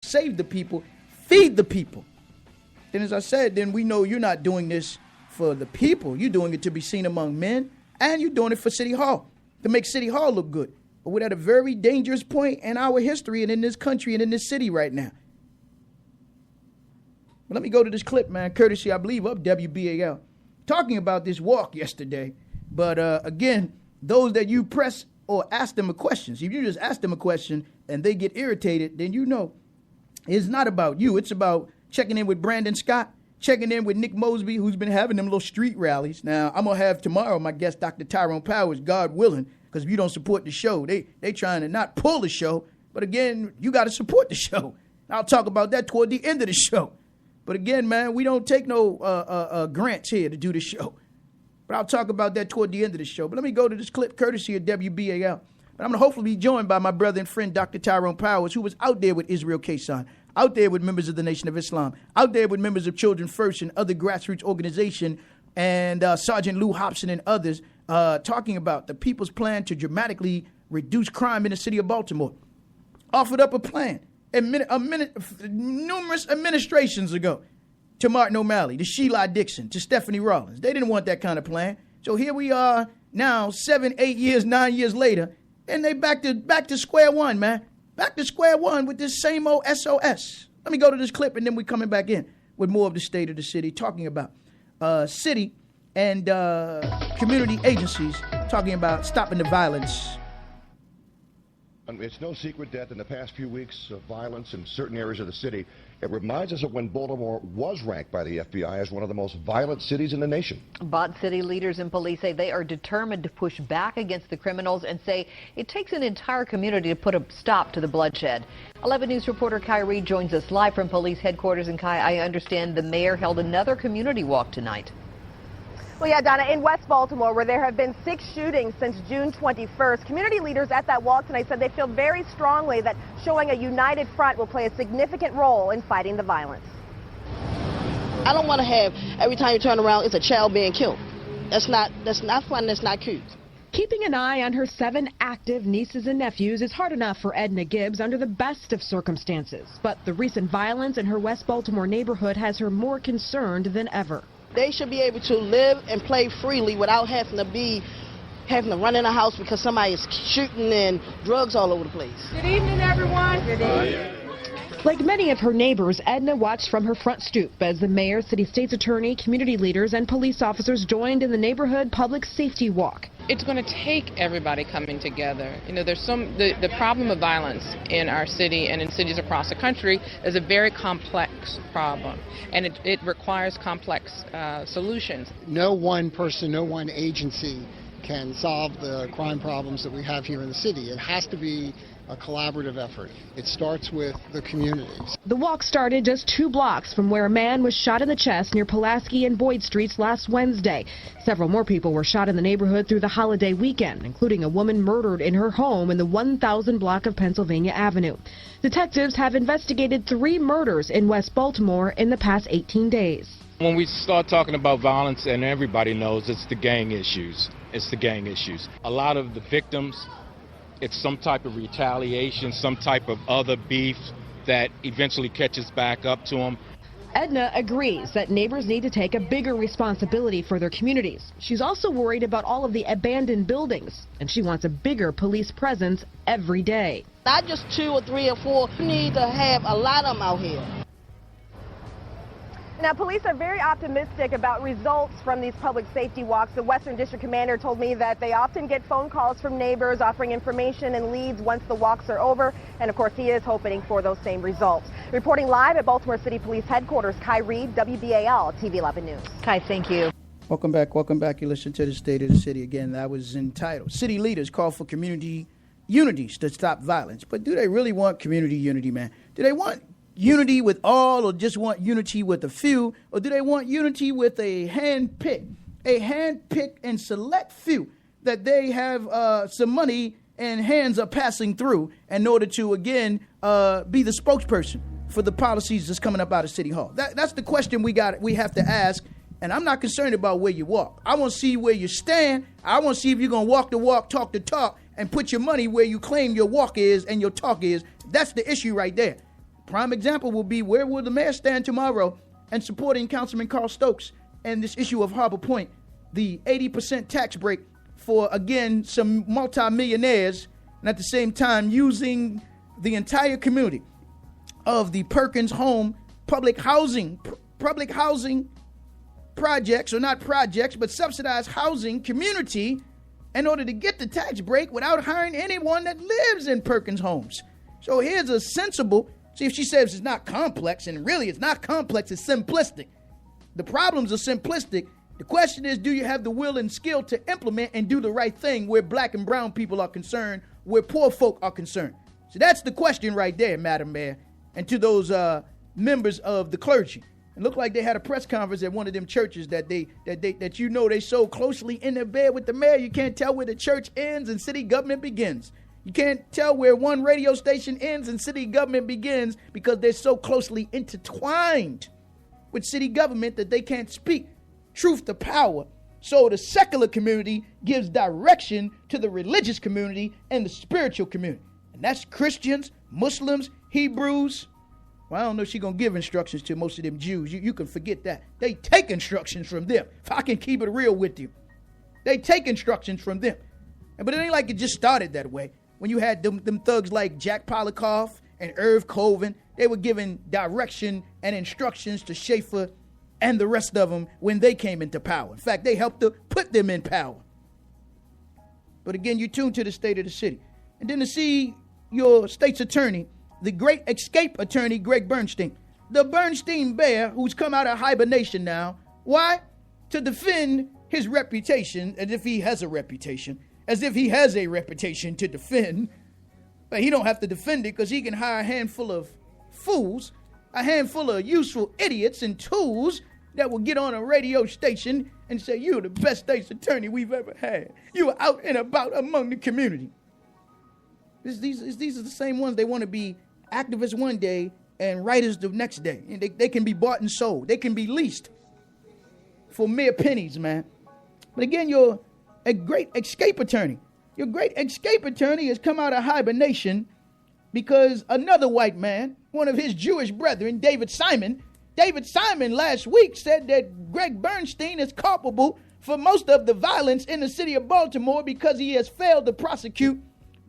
save the people, feed the people. Then as I said, then we know you're not doing this for the people. You're doing it to be seen among men, and you're doing it for City Hall, to make City Hall look good. But we're at a very dangerous point in our history and in this country and in this city right now. But let me go to this clip, man, courtesy, I believe, of WBAL, talking about this walk yesterday. But again, those that you press or ask them a question, if you just ask them a question and they get irritated, then you know it's not about you. It's about checking in with Brandon Scott, checking in with Nick Mosby, who's been having them little street rallies. Now, I'm going to have tomorrow my guest, Dr. Tyrone Powers, God willing, because if you don't support the show, they trying to not pull the show. But again, you got to support the show. I'll talk about that toward the end of the show. But again, man, we don't take no grants here to do the show. But I'll talk about that toward the end of the show. But let me go to this clip, courtesy of WBAL. But I'm going to hopefully be joined by my brother and friend, Dr. Tyrone Powers, who was out there with Israel Kaysan, out there with members of the Nation of Islam, out there with members of Children First and other grassroots organizations, and Sergeant Lou Hobson and others, talking about the people's plan to dramatically reduce crime in the city of Baltimore. Offered up a plan numerous administrations ago to Martin O'Malley, to Sheila Dixon, to Stephanie Rollins. They didn't want that kind of plan. So here we are now, 7, 8 years, 9 years later, and they back to square one, man. Back to square one with this same old SOS. Let me go to this clip, and then we're coming back in with more of the state of the city, talking about city and community agencies, talking about stopping the violence. It's no secret that in the past few weeks of violence in certain areas of the city, it reminds us of when Baltimore was ranked by the FBI as one of the most violent cities in the nation. But city leaders and police say they are determined to push back against the criminals and say it takes an entire community to put a stop to the bloodshed. 11 News reporter Kai Reed joins us live from police headquarters. And Kai, I understand the mayor held another community walk tonight. Well, yeah, Donna, in West Baltimore, where there have been 6 shootings since June 21st, community leaders at that walk tonight said they feel very strongly that showing a united front will play a significant role in fighting the violence. I don't want to have every time you turn around, it's a child being killed. That's not fun. That's not cute. Keeping an eye on her 7 active nieces and nephews is hard enough for Edna Gibbs under the best of circumstances. But the recent violence in her West Baltimore neighborhood has her more concerned than ever. They should be able to live and play freely without having to run in a house because somebody is shooting and drugs all over the place. Good evening, everyone. Good evening. Like many of her neighbors, Edna watched from her front stoop as the mayor, city state's attorney, community leaders, and police officers joined in the neighborhood public safety walk. It's going to take everybody coming together. You know, there's the problem of violence in our city and in cities across the country is a very complex problem, and it requires complex solutions. No one person, no one agency can solve the crime problems that we have here in the city. It has to be a collaborative effort. It starts with the communities. The walk started just 2 blocks from where a man was shot in the chest near Pulaski and Boyd Streets last Wednesday. Several more people were shot in the neighborhood through the holiday weekend, including a woman murdered in her home in the 1000 block of Pennsylvania Avenue. Detectives have investigated 3 murders in West Baltimore in the past 18 days. When we start talking about violence, and everybody knows it's the gang issues. It's the gang issues. A lot of the victims, it's some type of retaliation, some type of other beef that eventually catches back up to them. Edna agrees that neighbors need to take a bigger responsibility for their communities. She's also worried about all of the abandoned buildings, and she wants a bigger police presence every day. Not just 2 or 3 or 4. We need to have a lot of them out here. Now, police are very optimistic about results from these public safety walks. The Western District Commander told me that they often get phone calls from neighbors offering information and leads once the walks are over. And, of course, he is hoping for those same results. Reporting live at Baltimore City Police Headquarters, Kai Reed, WBAL, TV 11 News. Kai, thank you. Welcome back. Welcome back. You listen to the State of the City. Again, that was entitled City Leaders Call for Community Unities to Stop Violence. But do they really want community unity, man? Do they want unity with all, or just want unity with a few? Or do they want unity with a hand-picked and select few that they have some money and hands are passing through in order to, again, be the spokesperson for the policies that's coming up out of City Hall? That's the question we have to ask. And I'm not concerned about where you walk. I want to see where you stand. I want to see if you're going to walk the walk, talk the talk, and put your money where you claim your walk is and your talk is. That's the issue right there. Prime example will be, where will the mayor stand tomorrow and supporting Councilman Carl Stokes and this issue of Harbor Point, the 80% tax break for, again, some multimillionaires, and at the same time using the entire community of the Perkins Home public housing projects, or not projects, but subsidized housing community in order to get the tax break without hiring anyone that lives in Perkins Homes. So here's a sensible, see, if she says it's not complex, and really it's not complex, it's simplistic. The problems are simplistic. The question is, do you have the will and skill to implement and do the right thing where black and brown people are concerned, where poor folk are concerned? So that's the question right there, Madam Mayor, and to those members of the clergy. It looked like they had a press conference at one of them churches that they so closely in their bed with the mayor, you can't tell where the church ends and city government begins. You can't tell where one radio station ends and city government begins because they're so closely intertwined with city government that they can't speak truth to power. So the secular community gives direction to the religious community and the spiritual community. And that's Christians, Muslims, Hebrews. Well, I don't know if she's going to give instructions to most of them Jews. You can forget that. They take instructions from them. If I can keep it real with you. They take instructions from them. But it ain't like it just started that way. When you had them thugs like Jack Polikoff and Irv Colvin, they were giving direction and instructions to Schaefer and the rest of them when they came into power. In fact, they helped to put them in power. But again, you tune to the state of the city. And then to see your state's attorney, the great escape attorney, Greg Bernstein, the Bernstein Bear, who's come out of hibernation now. Why? To defend his reputation, as if he has a reputation, to defend. But he don't have to defend it because he can hire a handful of fools, a handful of useful idiots and tools that will get on a radio station and say, you're the best state's attorney we've ever had. You are out and about among the community. These are the same ones. They want to be activists one day and writers the next day. And they can be bought and sold. They can be leased for mere pennies, man. But again, you're a great escape attorney. Your great escape attorney has come out of hibernation because another white man, one of his Jewish brethren, David Simon last week said that Greg Bernstein is culpable for most of the violence in the city of Baltimore because he has failed to prosecute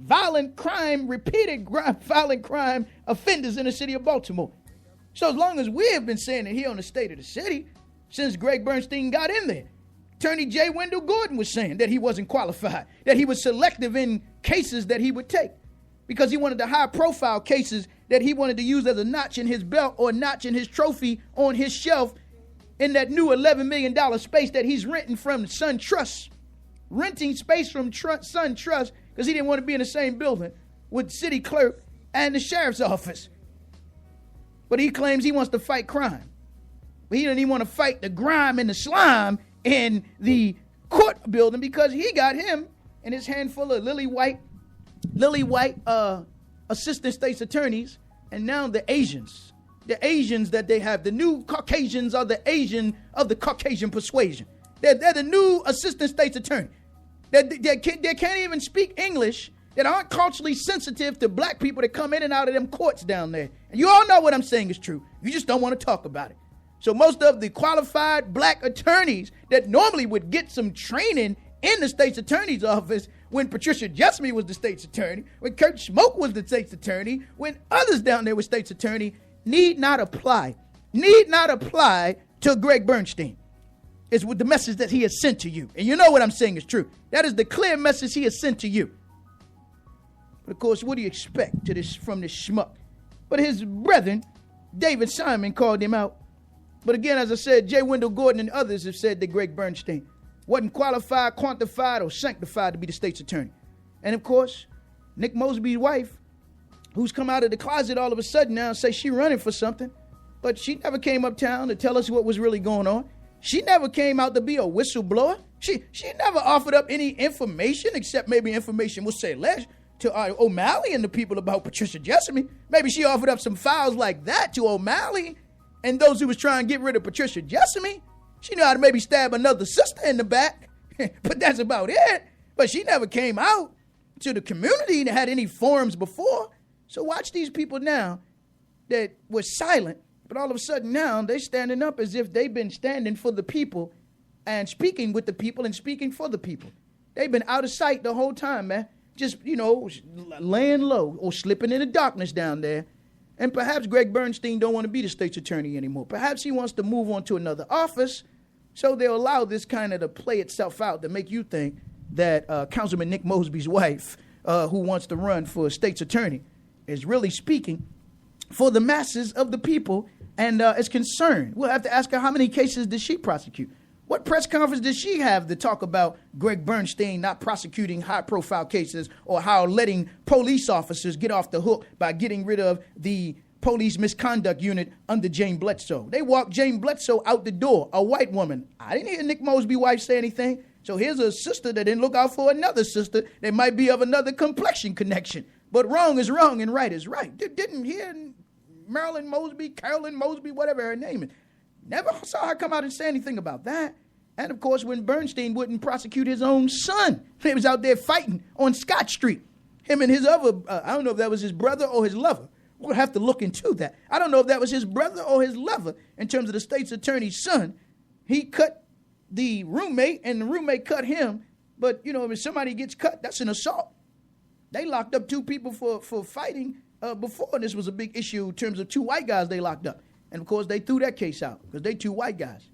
repeated violent crime offenders in the city of Baltimore. So as long as we have been saying it here on the state of the city, since Greg Bernstein got in there, Attorney J. Wendell Gordon was saying that he wasn't qualified, that he was selective in cases that he would take because he wanted the high-profile cases that he wanted to use as a notch in his belt or notch in his trophy on his shelf in that new $11 million space that he's renting from Sun Trust, renting space from Sun Trust because he didn't want to be in the same building with the city clerk and the sheriff's office. But he claims he wants to fight crime. But he doesn't even want to fight the grime and the slime in the court building because he got him and his handful of lily white assistant state's attorneys, and now the Asians that they have, the new Caucasians are the Asian of the Caucasian persuasion. They're the new assistant state's attorney. They can't even speak English, that aren't culturally sensitive to black people that come in and out of them courts down there. And you all know what I'm saying is true. You just don't want to talk about it. So most of the qualified black attorneys that normally would get some training in the state's attorney's office when Patricia Jessamy was the state's attorney, when Kurt Schmoke was the state's attorney, when others down there were state's attorney, need not apply to Greg Bernstein. It's with the message that he has sent to you. And you know what I'm saying is true. That is the clear message he has sent to you. But of course, what do you expect from this schmuck? But his brethren, David Simon, called him out. But again, as I said, J. Wendell Gordon and others have said that Greg Bernstein wasn't qualified, quantified, or sanctified to be the state's attorney. And of course, Nick Mosby's wife, who's come out of the closet all of a sudden now and say she's running for something, but she never came uptown to tell us what was really going on. She never came out to be a whistleblower. She never offered up any information, except maybe information we'll say less to O'Malley and the people about Patricia Jessamy. Maybe she offered up some files like that to O'Malley and those who was trying to get rid of Patricia Jessamy. She knew how to maybe stab another sister in the back, but that's about it. But she never came out to the community and had any forums before. So watch these people now that were silent, but all of a sudden now they're standing up as if they've been standing for the people and speaking with the people and speaking for the people. They've been out of sight the whole time, man. Just, laying low or slipping in the darkness down there. And perhaps Greg Bernstein don't want to be the state's attorney anymore. Perhaps he wants to move on to another office, so they'll allow this kind of to play itself out to make you think that Councilman Nick Mosby's wife, who wants to run for state's attorney, is really speaking for the masses of the people and is concerned. We'll have to ask her, how many cases did she prosecute? What press conference did she have to talk about Greg Bernstein not prosecuting high-profile cases or how letting police officers get off the hook by getting rid of the police misconduct unit under Jane Bledsoe? They walked Jane Bledsoe out the door, a white woman. I didn't hear Nick Mosby's wife say anything. So here's a sister that didn't look out for another sister that might be of another complexion connection. But wrong is wrong and right is right. Didn't hear Marilyn Mosby, Carolyn Mosby, whatever her name is. Never saw her come out and say anything about that. And, of course, when Bernstein wouldn't prosecute his own son, he was out there fighting on Scott Street. Him and his other, I don't know if that was his brother or his lover. We'll have to look into that. I don't know if that was his brother or his lover in terms of the state's attorney's son. He cut the roommate, and the roommate cut him. But, if somebody gets cut, that's an assault. They locked up 2 people for fighting before, and this was a big issue in terms of 2 white guys they locked up. And, of course, they threw that case out because they 2 white guys.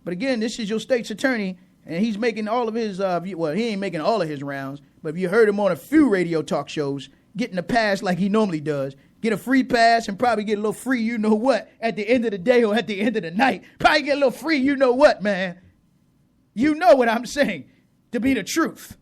But, again, this is your state's attorney, and he's making all of his, he ain't making all of his rounds, but if you heard him on a few radio talk shows, getting a pass like he normally does, get a free pass and probably get a little free you-know-what at the end of the day or at the end of the night. Probably get a little free you-know-what, man. You know what I'm saying, to be the truth.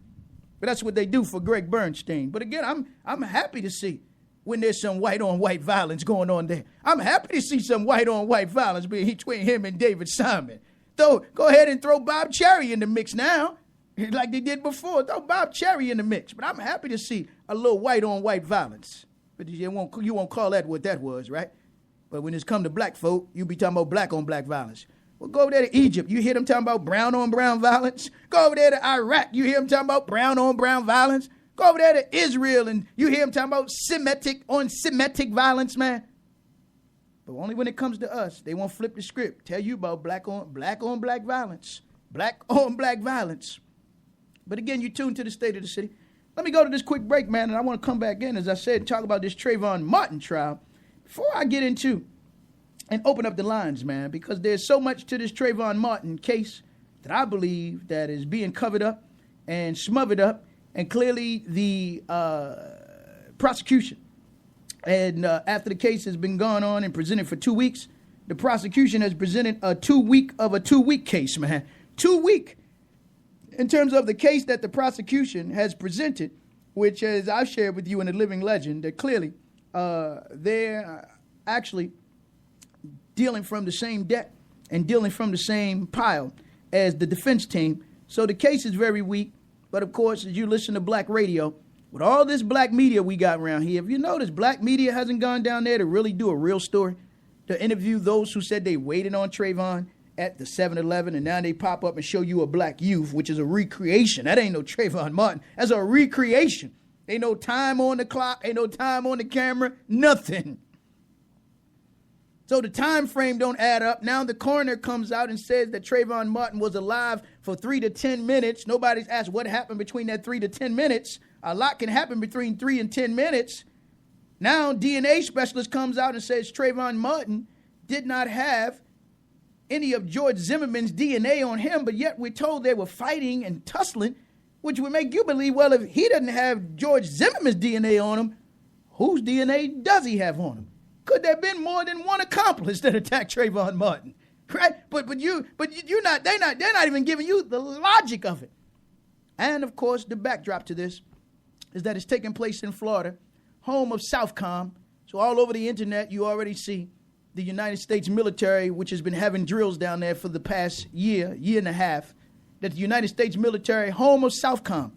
But that's what they do for Greg Bernstein. But, again, I'm happy to see when there's some white-on-white violence going on there. I'm happy to see some white-on-white violence between him and David Simon. Go ahead and throw Bob Cherry in the mix now, like they did before. Throw Bob Cherry in the mix. But I'm happy to see a little white-on-white violence. But you won't call that what that was, right? But when it's come to black folk, you be talking about black-on-black violence. Well, go over there to Egypt. You hear them talking about brown-on-brown violence. Go over there to Iraq. You hear them talking about brown-on-brown violence. Go over there to Israel, and you hear them talking about Semitic violence, man. But only when it comes to us, they won't flip the script. Tell you about black on black violence. Black on black violence. But again, you tune to the State of the City. Let me go to this quick break, man, and I want to come back in, as I said, and talk about this TRAYVON Martin trial. Before I get into and open up the lines, man, because there's so much to this TRAYVON Martin case that I believe that is being covered up and smothered up, and clearly the prosecution. And after the case has been gone on and presented for 2 weeks, the prosecution has presented a 2 week case, man. 2 week. In terms of the case that the prosecution has presented, which, as I've shared with you in The Living Legend, that clearly they're actually dealing from the same deck and dealing from the same pile as the defense team. So the case is very weak. But, of course, as you listen to black radio, with all this black media we got around here, if you notice, black media hasn't gone down there to really do a real story, to interview those who said they waited on TRAYVON at the 7-Eleven, and now they pop up and show you a black youth, which is a recreation. That ain't no TRAYVON Martin. That's a recreation. Ain't no time on the clock, ain't no time on the camera, nothing. So the time frame don't add up. Now the coroner comes out and says that TRAYVON Martin was alive for 3 to 10 minutes. Nobody's asked what happened between that 3 to 10 minutes. A lot can happen between 3 and 10 minutes. Now DNA specialist comes out and says TRAYVON Martin did not have any of George Zimmerman's DNA on him, but yet we're told they were fighting and tussling, which would make you believe, well, if he doesn't have George Zimmerman's DNA on him, whose DNA does he have on him? Could there have been more than one accomplice that attacked TRAYVON Martin? Right? But they're not even giving you the logic of it. And of course, the backdrop to this is that it's taking place in Florida, home of Southcom. So all over the internet, you already see the United States military, which has been having drills down there for the past year and a half, that the United States military, home of Southcom,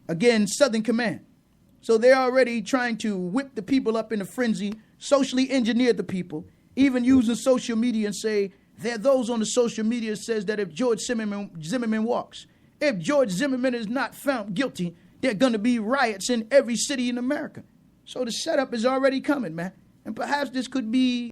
again, Southern Command. So they're already trying to whip the people up in a frenzy, socially engineer the people, even using social media and say, there are those on the social media that says that if George Zimmerman walks, if George Zimmerman is not found guilty, there are going to be riots in every city in America. So the setup is already coming, man. And perhaps this could be